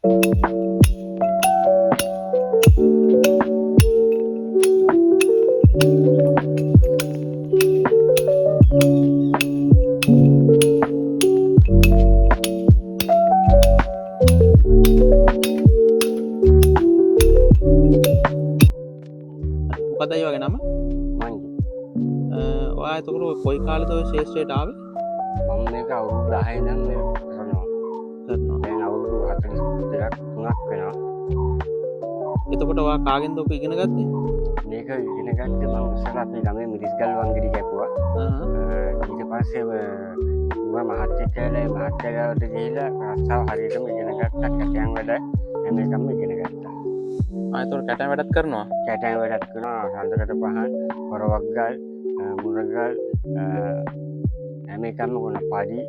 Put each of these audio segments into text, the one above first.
මොකද ඒ වගේ නම? ඔයා එතකොට කොයි කාලෙද ඔය ශේෂ්ත්‍රයට ආවේ? මම මේක අවුරුදු 10 ඉඳන් මේ කරනවා. දැන් අවුරුදු 42ක් 3ක් වෙනවා. එතකොට ඔයා කාගෙන්ද ඔක ඉගෙන ගත්තේ? මේක ඉගෙන ගත්තේ මම ඉස්සර අපේ ළමයි මිරිස්ගල් වංගිරි කැපුවා. ඊට පස්සේ මම මහත්තයෙක් කියලා මහත්තයාට ගිහිල්ලා රස්සාව හරියටම ඉගෙන ගත්තා. කැටයන් වැඩ හැම එකම ඉගෙන ගත්තා. එතකොට කැටයන් වැඩත් කරනවා? කැටයන් වැඩත් කරනවා. සඳකට පහන්, කොරවක් ගල්, මුරගල් හැම එකම කොන පඩි.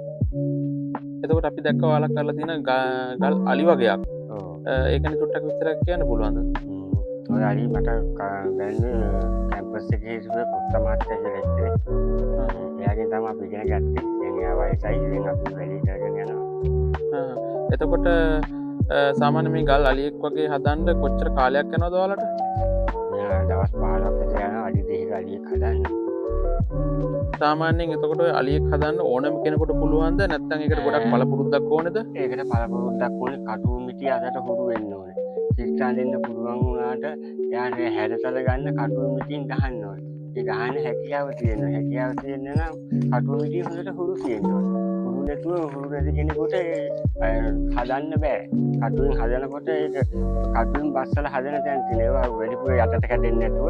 එතකොට අපි දැක්ක ඔයාලා කරලා තියෙන ගල් අලි වගේක්. ඒ කියන්නේ චුට්ටක් විස්තරයක් කියන්න පුළුවන්ද? ඔය අලි මට දැන් කැම්පස් එකේ ඉන්න පුස්තක මහත්තයා කියලා ඉන්නේ. එයාගෙන් තමයි අපි ඉගෙන ගත්තේ. දැන් එයා වයසයි. දැන් අපි වැඩි කරගෙන යනවා. එතකොට සාමාන්‍ය මේ ගල් අලියෙක් වගේ හදන්න කොච්චර කාලයක් යනවද ඔයාලට? දවස් 15ක් විතර යනවා අලි දෙකක අලියෙක් හදන්න. සාමාන්‍යයෙන් එතකොට ඔය අලියෙක් හදන්න ඕනම කෙනෙකුට පුළුවන්ද? නැත්නම් ඒකට ගොඩක් පළපුරුද්දක් ඕනේද? ඒකට පළපුරුද්දක් ඕනේ. කටු මිටි අතට හුරු වෙන්න ඕනේ. සිස්ටාන් දෙන්න පුළුවන් වුණාට එයාට හැඩතල ගන්න කටු මිටින් ගහන්න ඕනේ. ඒ ගහන්න හැකියාව තියෙනවා. හැකියාව තියෙන නම් කටු මිටි හොඳට හුරු තියෙන්න ඕනේ. හුරු නැතුව හුරු නැති කෙනෙකුට හදන්න බෑ. කටුවෙන් හදනකොට ඒක කටුවෙන් බස්සලා හදන තැන් තියෙනවා. වැඩිපුර යටට කැඩෙන්නේ නැතුව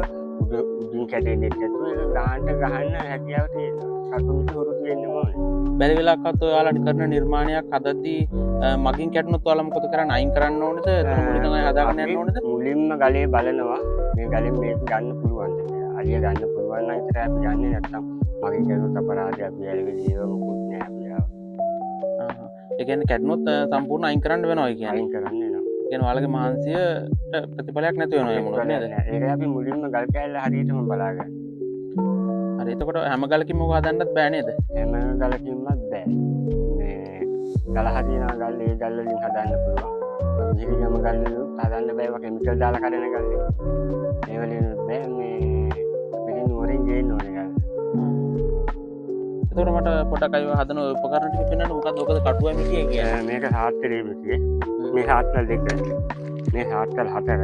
උඩින් කැඩෙන්නේ නැතුව ඒක ගහන්න හැකියාව තියෙනවා. කටු මිටි හුරු තියෙන්න ඕනේ. බැරි වෙලාවකත් ඔයාලා කරන නිර්මාණයක් හදද්දී මගින් කැඩුණොත් ඔයාලා මොකද කරන්නේ? අයින් කරන්න ඕනේද? මුලින්ම හදාගන්න යන්න ඕනේද? මුලින්ම ගලේ බලනවා මේ ගලෙන් මේක ගන්න පුළුවන්ද කියලා. අලිය ගන්න පුළුවන් නම් විතර අපි ගන්නේ නැත්නම් මගින් කැඩුණොත් අපරාධය අපි ඇලෙවිලි ඒව මොකුත් නෑ අපි ආව. ඒ කියන්නේ කැඩුණොත් සම්පූර්ණ අයින් කරන්න වෙනවා කියන්නේ. අයින් කරන්න වෙනවා. කියන්නේ ඔයාලගේ මහන්සියට ප්‍රතිඵලයක් නැති වෙනවා ඒ මොනවද නේද? ඒක අපි මුලින්ම ගල් කෑල්ල හරියටම බලාගන්න. හරි එතකොට හැම ගලකින්ම ඔක හදන්නත් බෑ නේද? හැම ගලකින්මත් බෑ. මේ ගල හදිනවා ගල් ඒ ගල් වලින් හදන්න පුළුවන්. මිහිරිගම ගල් වලින් හදන්න බෑ. ඒක කෙමිකල් දාලා කඩන ගල්. ඒ වලින් බෑ මේ අපිට නුවරින් ගේන්න ඕනේ ගල්. එතකොට මට පොඩක් අය හදන උපකරණ ටික පෙන්වන්න. මොකද්ද ඔකද කටුවයි මිටිය කියන්නේ? මේක සාත්තරේ මිටියේ. මේ සාත්තල් දෙක. මේ සාත්තල් හතර.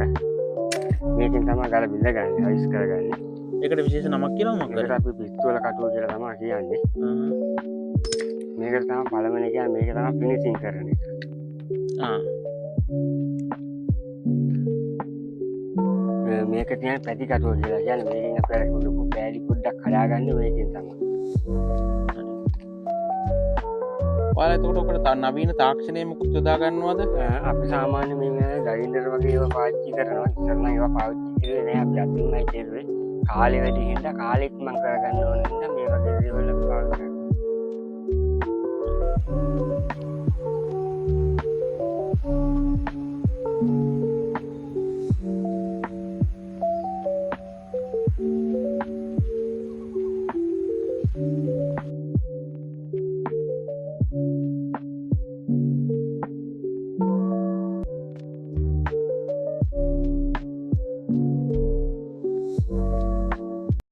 මේකෙන් තමයි ගල බිඳගන්නේ, අයිස් කරගන්නේ. ඒකට විශේෂ නමක් කියනවා මොකද? ඒකට අපි පිස්තෝල කටුව කියලා තමයි කියන්නේ. මේකට තමයි පළවෙනි කියන්නේ මේක තමයි ෆිනිෂින් කරන එක. මේක කියන්නේ පැති කටුව කියලා. කියන්නේ මේකෙන් අපේ ලොකු පෑලි පොඩ්ඩක් හදාගන්නේ මේකෙන් තමයි. ඔයාලා එතකොට ඔකට නවීන තාක්ෂණය මොකද යොදා ගන්නවද? අපි සාමාන්‍ය මේ ග්‍රයින්ඩර් වගේ ඒවා පාවිච්චි කරනවා. ඉතින් නම් ඒවා පාවිච්චි කරේ නෑ අපි අතින්මයි කෙරුවේ. කාලේ වැඩි හින්දා කාලෙත් මම කරගන්න ඕන නිසා මේ වගේ දේවල් අපි පාවිච්චි කරනවා.